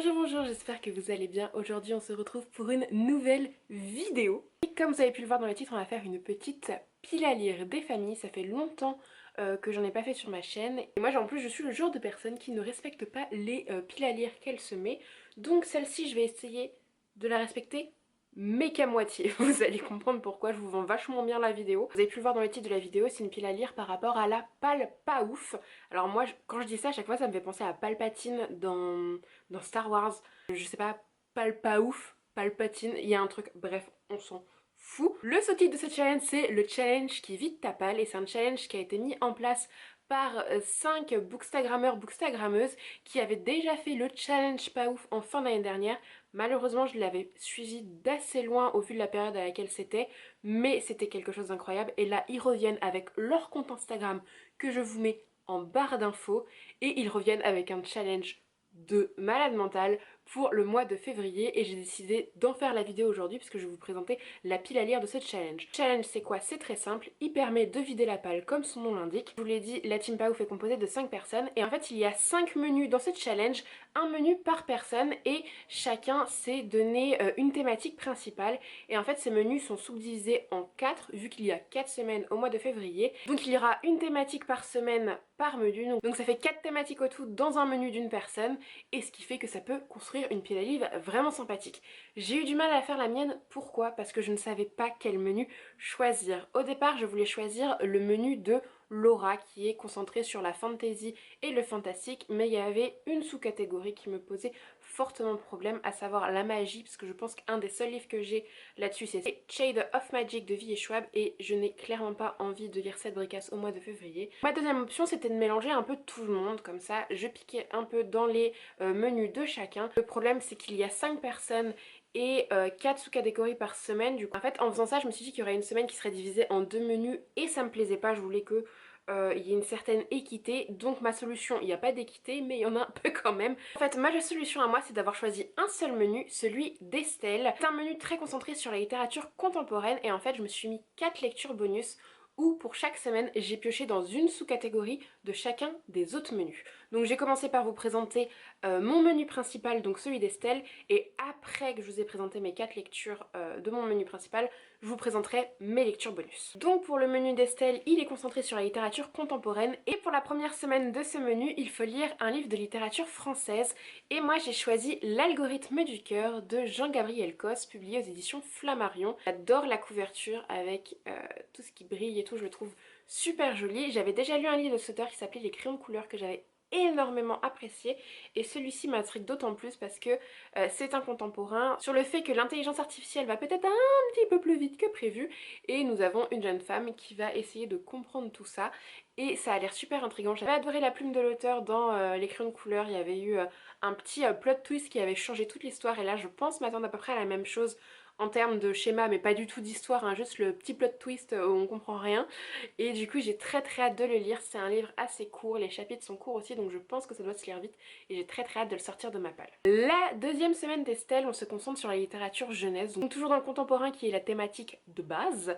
Bonjour, bonjour, j'espère que vous allez bien. Aujourd'hui on se retrouve pour une nouvelle vidéo. Et comme vous avez pu le voir dans le titre, on va faire une petite pile à lire des familles. Ça fait longtemps que j'en ai pas fait sur ma chaîne. Et moi en plus je suis le genre de personne qui ne respecte pas les piles à lire qu'elle se met. Donc celle-ci je vais essayer de la respecter, mais qu'à moitié. Vous allez comprendre pourquoi, je vous vends vachement bien la vidéo. Vous avez pu le voir dans le titre de la vidéo, c'est une pile à lire par rapport à la Pal pas ouf. Alors moi, quand je dis ça, à chaque fois ça me fait penser à Palpatine dans Star Wars. Je sais pas, Pal pas ouf, Palpatine, il y a un truc, bref, on s'en fout. Le sous-titre de ce challenge, c'est le challenge qui vide ta palle, et c'est un challenge qui a été mis en place par 5 bookstagrammeurs, bookstagrammeuses qui avaient déjà fait le challenge pas ouf en fin d'année dernière. Malheureusement, je l'avais suivi d'assez loin au vu de la période à laquelle c'était, mais c'était quelque chose d'incroyable. Et là, ils reviennent avec leur compte Instagram que je vous mets en barre d'infos, et ils reviennent avec un challenge de malade mental pour le mois de février, et j'ai décidé d'en faire la vidéo aujourd'hui puisque je vais vous présenter la pile à lire de ce challenge. Challenge, c'est quoi? C'est très simple, il permet de vider la palle comme son nom l'indique. Je vous l'ai dit, la team pas ouf est composée de 5 personnes et en fait il y a 5 menus dans ce challenge, un menu par personne, et chacun s'est donné une thématique principale. Et en fait ces menus sont subdivisés en 4 vu qu'il y a 4 semaines au mois de février. Donc il y aura une thématique par semaine par menu, donc ça fait 4 thématiques au tout dans un menu d'une personne, et ce qui fait que ça peut construire une pile à livres vraiment sympathique. J'ai eu du mal à faire la mienne, pourquoi? Parce que je ne savais pas quel menu choisir. Au départ je voulais choisir le menu de Laura qui est concentré sur la fantasy et le fantastique, mais il y avait une sous-catégorie qui me posait fortement problème, à savoir la magie, parce que je pense qu'un des seuls livres que j'ai là-dessus c'est Shade of Magic de V.E. Schwab, et je n'ai clairement pas envie de lire cette bricasse au mois de février. Ma deuxième option c'était de mélanger un peu tout le monde, comme ça je piquais un peu dans les menus de chacun. Le problème c'est qu'il y a 5 personnes et 4 sous-catégories par semaine. Du coup, en fait, en faisant ça, je me suis dit qu'il y aurait une semaine qui serait divisée en 2 menus, et ça me plaisait pas. Je voulais que il y ait une certaine équité. Donc ma solution, il n'y a pas d'équité, mais il y en a un peu quand même. En fait, ma solution à moi, c'est d'avoir choisi un seul menu, celui d'Estelle. C'est un menu très concentré sur la littérature contemporaine, et en fait, je me suis mis 4 lectures bonus où pour chaque semaine j'ai pioché dans une sous-catégorie de chacun des autres menus. Donc j'ai commencé par vous présenter mon menu principal, donc celui d'Estelle, et après que je vous ai présenté mes 4 lectures de mon menu principal, je vous présenterai mes lectures bonus. Donc pour le menu d'Estelle, il est concentré sur la littérature contemporaine, et pour la première semaine de ce menu, il faut lire un livre de littérature française, et moi j'ai choisi L'algorithme du cœur de Jean-Gabriel Cos, publié aux éditions Flammarion. J'adore la couverture avec tout ce qui brille et tout, je le trouve super joli. J'avais déjà lu un livre de cet auteur qui s'appelait Les crayons de couleur, que j'avais énormément apprécié, et celui-ci m'intrigue d'autant plus parce que c'est un contemporain sur le fait que l'intelligence artificielle va peut-être un petit peu plus vite que prévu, et nous avons une jeune femme qui va essayer de comprendre tout ça, et ça a l'air super intriguant. J'avais adoré la plume de l'auteur dans Les crayons de couleur, il y avait eu un petit plot twist qui avait changé toute l'histoire, et là je pense m'attendre à peu près à la même chose en termes de schéma, mais pas du tout d'histoire, hein, juste le petit plot twist où on comprend rien. Et du coup j'ai très hâte de le lire. C'est un livre assez court, les chapitres sont courts aussi, donc je pense que ça doit se lire vite, et j'ai très hâte de le sortir de ma palle. La deuxième semaine d'Estelle, on se concentre sur la littérature jeunesse, donc toujours dans le contemporain qui est la thématique de base,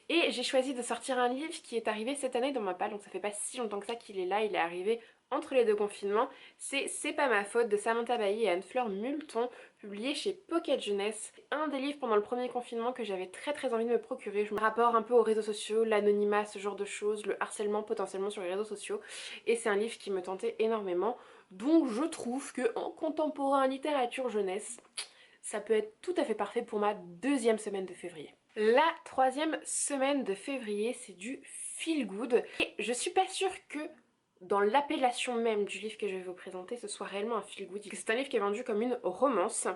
et j'ai choisi de sortir un livre qui est arrivé cette année dans ma palle, donc ça fait pas si longtemps que ça qu'il est là, il est arrivé entre les deux confinements. C'est pas ma faute de Samantha Bailly et Anne-Fleur Multon, publié chez Pocket Jeunesse. Un des livres pendant le premier confinement que j'avais très envie de me procurer. Je me rapporte un peu aux réseaux sociaux, l'anonymat, ce genre de choses, le harcèlement potentiellement sur les réseaux sociaux, et c'est un livre qui me tentait énormément. Donc je trouve que en contemporain littérature jeunesse, ça peut être tout à fait parfait pour ma deuxième semaine de février. La troisième semaine de février, c'est du feel good, et je suis pas sûre que dans l'appellation même du livre que je vais vous présenter, ce soit réellement un feel good. C'est un livre qui est vendu comme une romance,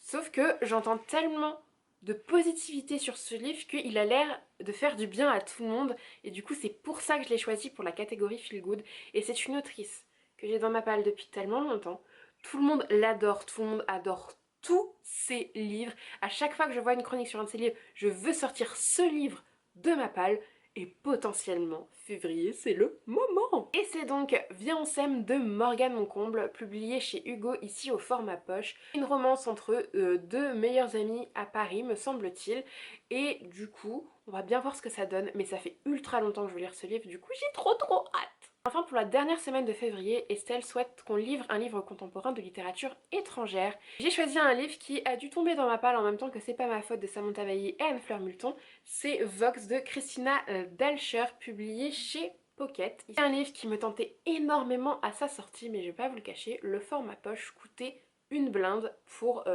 sauf que j'entends tellement de positivité sur ce livre qu'il a l'air de faire du bien à tout le monde, et du coup c'est pour ça que je l'ai choisi pour la catégorie feel good. Et c'est une autrice que j'ai dans ma palle depuis tellement longtemps, tout le monde l'adore, tout le monde adore tous ses livres. À chaque fois que je vois une chronique sur un de ses livres, je veux sortir ce livre de ma palle. Et potentiellement, février, c'est le moment. Et c'est donc Viens on s'aime de Morgane Moncomble, publié chez Hugo, ici au format poche. Une romance entre deux meilleurs amis à Paris, me semble-t-il. Et du coup, on va bien voir ce que ça donne, mais ça fait ultra longtemps que je veux lire ce livre, du coup j'ai trop hâte. Enfin, pour la dernière semaine de février, Estelle souhaite qu'on livre un livre contemporain de littérature étrangère. J'ai choisi un livre qui a dû tomber dans ma palle en même temps que C'est pas ma faute de Samantha Bailly et Anne-Fleur Multon. C'est Vox de Christina Dalcher, publié chez Pocket. C'est un livre qui me tentait énormément à sa sortie, mais je vais pas vous le cacher, le format poche coûtait une blinde pour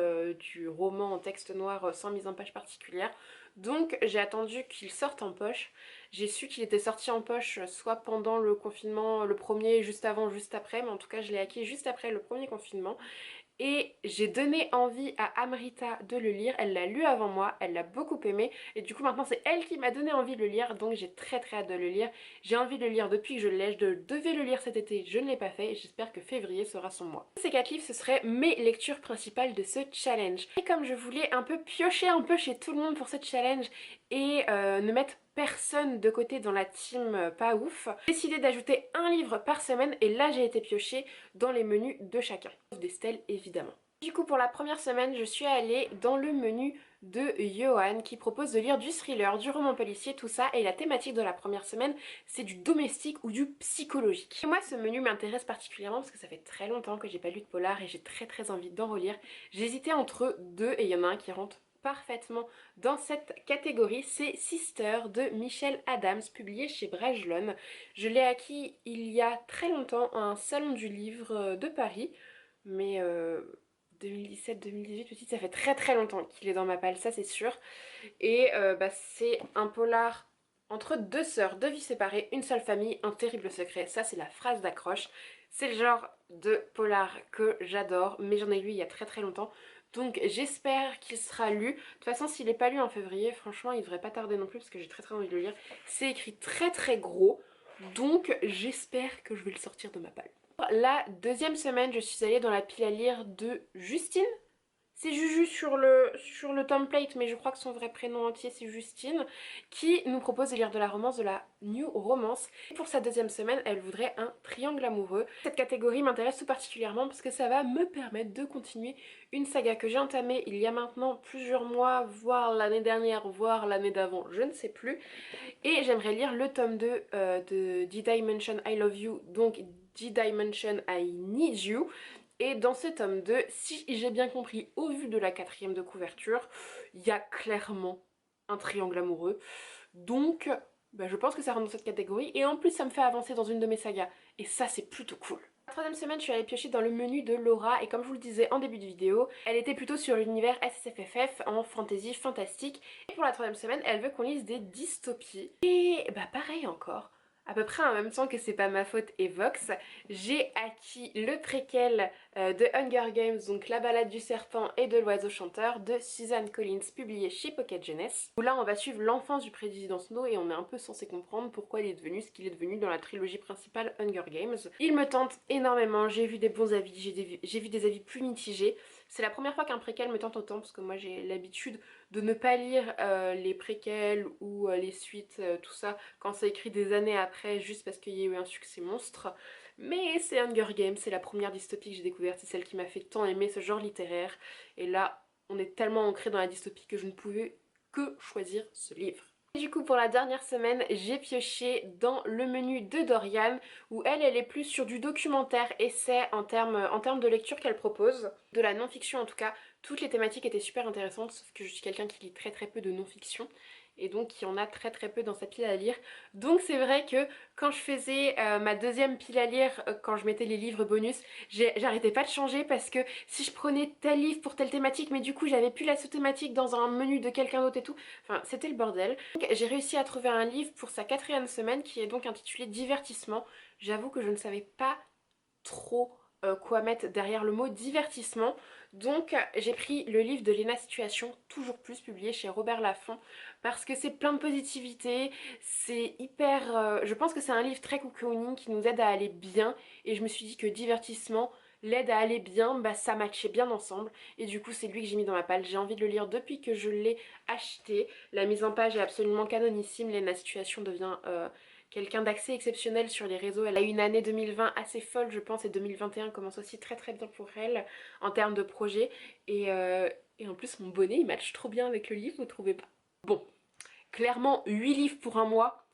du roman en texte noir sans mise en page particulière. Donc j'ai attendu qu'il sorte en poche. J'ai su qu'il était sorti en poche soit pendant le confinement, le premier, juste avant, juste après, mais en tout cas je l'ai acquis juste après le premier confinement. Et j'ai donné envie à Amrita de le lire, elle l'a lu avant moi, elle l'a beaucoup aimé et du coup maintenant c'est elle qui m'a donné envie de le lire, donc j'ai très hâte de le lire. J'ai envie de le lire depuis que je l'ai, je devais le lire cet été, je ne l'ai pas fait et j'espère que février sera son mois. Ces 4 livres, ce seraient mes lectures principales de ce challenge. Et comme je voulais un peu piocher un peu chez tout le monde pour ce challenge et ne mettre personne de côté dans la team pas ouf, j'ai décidé d'ajouter un livre par semaine et là j'ai été piocher dans les menus de chacun. D'Estelle évidemment. Du coup pour la première semaine je suis allée dans le menu de Johan qui propose de lire du thriller, du roman policier, tout ça, et la thématique de la première semaine c'est du domestique ou du psychologique. Et moi ce menu m'intéresse particulièrement parce que ça fait très longtemps que j'ai pas lu de polar et j'ai très envie d'en relire. J'hésitais entre deux et il y en a un qui rentre parfaitement dans cette catégorie, c'est Sister de Michel Adams, publié chez Brajlon. Je l'ai acquis il y a très longtemps à un salon du livre de Paris, mais 2017-2018 aussi, ça fait très longtemps qu'il est dans ma palle, ça c'est sûr. Et c'est un polar entre deux sœurs, deux vies séparées, une seule famille, un terrible secret. Ça c'est la phrase d'accroche. C'est le genre de polar que j'adore, mais j'en ai lu il y a très longtemps. Donc j'espère qu'il sera lu. De toute façon s'il n'est pas lu en février, franchement il devrait pas tarder non plus parce que j'ai très envie de le lire. C'est écrit très gros, donc j'espère que je vais le sortir de ma palle. La deuxième semaine, je suis allée dans la pile à lire de Justine. C'est Juju sur le template, mais je crois que son vrai prénom entier c'est Justine, qui nous propose de lire de la romance, de la new romance. Et pour sa deuxième semaine, elle voudrait un triangle amoureux. Cette catégorie m'intéresse tout particulièrement parce que ça va me permettre de continuer une saga que j'ai entamée il y a maintenant plusieurs mois, voire l'année dernière, voire l'année d'avant, je ne sais plus. Et j'aimerais lire le tome 2 de D-Dimension I Love You, donc D-Dimension I Need You. Et dans ce tome 2, si j'ai bien compris, au vu de la quatrième de couverture, il y a clairement un triangle amoureux. Donc, je pense que ça rentre dans cette catégorie. Et en plus, ça me fait avancer dans une de mes sagas. Et ça, c'est plutôt cool. La troisième semaine, je suis allée piocher dans le menu de Laura. Et comme je vous le disais en début de vidéo, elle était plutôt sur l'univers SSFFF en fantasy fantastique. Et pour la troisième semaine, elle veut qu'on lise des dystopies. Et pareil encore. À peu près en même temps que C'est pas ma faute et Vox, j'ai acquis le préquel de Hunger Games, donc La balade du serpent et de l'oiseau chanteur de Suzanne Collins, publié chez Pocket Jeunesse. Où là on va suivre l'enfance du président Snow et on est un peu censé comprendre pourquoi il est devenu ce qu'il est devenu dans la trilogie principale Hunger Games. Il me tente énormément, j'ai vu des bons avis, j'ai vu des avis plus mitigés. C'est la première fois qu'un préquel me tente autant parce que moi j'ai l'habitude de ne pas lire les préquels ou les suites, tout ça, quand c'est écrit des années après, juste parce qu'il y a eu un succès monstre. Mais c'est Hunger Games, c'est la première dystopie que j'ai découverte, c'est celle qui m'a fait tant aimer ce genre littéraire. Et là, on est tellement ancré dans la dystopie que je ne pouvais que choisir ce livre. Et du coup pour la dernière semaine j'ai pioché dans le menu de Dorian où elle est plus sur du documentaire essai en termes de lecture qu'elle propose, de la non-fiction en tout cas. Toutes les thématiques étaient super intéressantes sauf que je suis quelqu'un qui lit très peu de non-fiction et donc qui en a très peu dans sa pile à lire. Donc c'est vrai que quand je faisais ma deuxième pile à lire, quand je mettais les livres bonus, j'arrêtais pas de changer parce que si je prenais tel livre pour telle thématique mais du coup j'avais plus la sous-thématique dans un menu de quelqu'un d'autre et tout, enfin c'était le bordel. Donc j'ai réussi à trouver un livre pour sa quatrième semaine qui est donc intitulé Divertissement. J'avoue que je ne savais pas trop quoi mettre derrière le mot divertissement. Donc j'ai pris le livre de Léna Situation, toujours plus, publié chez Robert Laffont, parce que c'est plein de positivité, c'est hyper... je pense que c'est un livre très cocooning qui nous aide à aller bien, et je me suis dit que divertissement, l'aide à aller bien, ça matchait bien ensemble, et du coup c'est lui que j'ai mis dans ma palle. J'ai envie de le lire depuis que je l'ai acheté. La mise en page est absolument canonissime, Léna Situation devient... quelqu'un d'assez exceptionnel sur les réseaux. Elle a eu une année 2020 assez folle je pense et 2021 commence aussi très bien pour elle en termes de projet et en plus mon bonnet il match trop bien avec le livre, vous trouvez pas? Bon, clairement 8 livres pour un mois,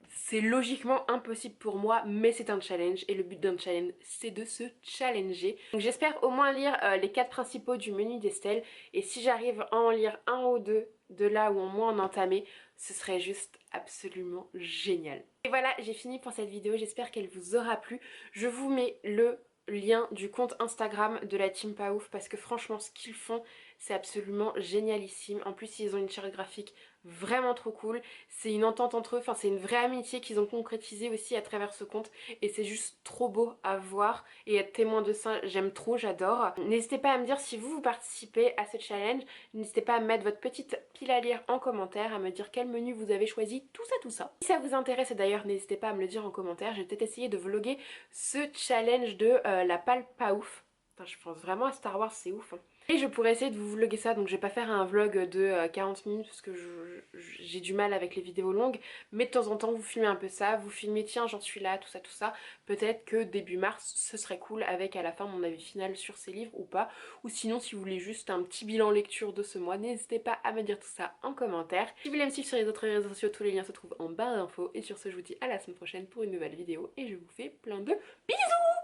c'est logiquement impossible pour moi, mais c'est un challenge et le but d'un challenge c'est de se challenger. Donc j'espère au moins lire les 4 principaux du menu d'Estelle, et si j'arrive à en lire un ou deux de là ou au moins en entamer, ce serait juste absolument génial. Et voilà, j'ai fini pour cette vidéo, j'espère qu'elle vous aura plu. Je vous mets le lien du compte Instagram de la team Pas Ouf parce que franchement ce qu'ils font c'est absolument génialissime. En plus ils ont une charte graphique vraiment trop cool, c'est une entente entre eux, enfin c'est une vraie amitié qu'ils ont concrétisée aussi à travers ce compte et c'est juste trop beau à voir et être témoin de ça, j'aime trop, j'adore. N'hésitez pas à me dire si vous participez à ce challenge, n'hésitez pas à mettre votre petite pile à lire en commentaire, à me dire quel menu vous avez choisi, tout ça tout ça. Si ça vous intéresse, et d'ailleurs n'hésitez pas à me le dire en commentaire, je vais peut-être essayer de vlogger ce challenge de la palle pas ouf. Enfin, je pense vraiment à Star Wars, c'est ouf hein. Et je pourrais essayer de vous vlogger ça, donc je vais pas faire un vlog de 40 minutes parce que j'ai du mal avec les vidéos longues, mais de temps en temps vous filmez un peu ça, vous filmez tiens j'en suis là, tout ça tout ça. Peut-être que début mars ce serait cool avec à la fin mon avis final sur ces livres ou pas, ou sinon si vous voulez juste un petit bilan lecture de ce mois, n'hésitez pas à me dire tout ça en commentaire. Si vous voulez me suivre sur les autres réseaux sociaux, tous les liens se trouvent en barre d'infos, et sur ce je vous dis à la semaine prochaine pour une nouvelle vidéo et je vous fais plein de bisous.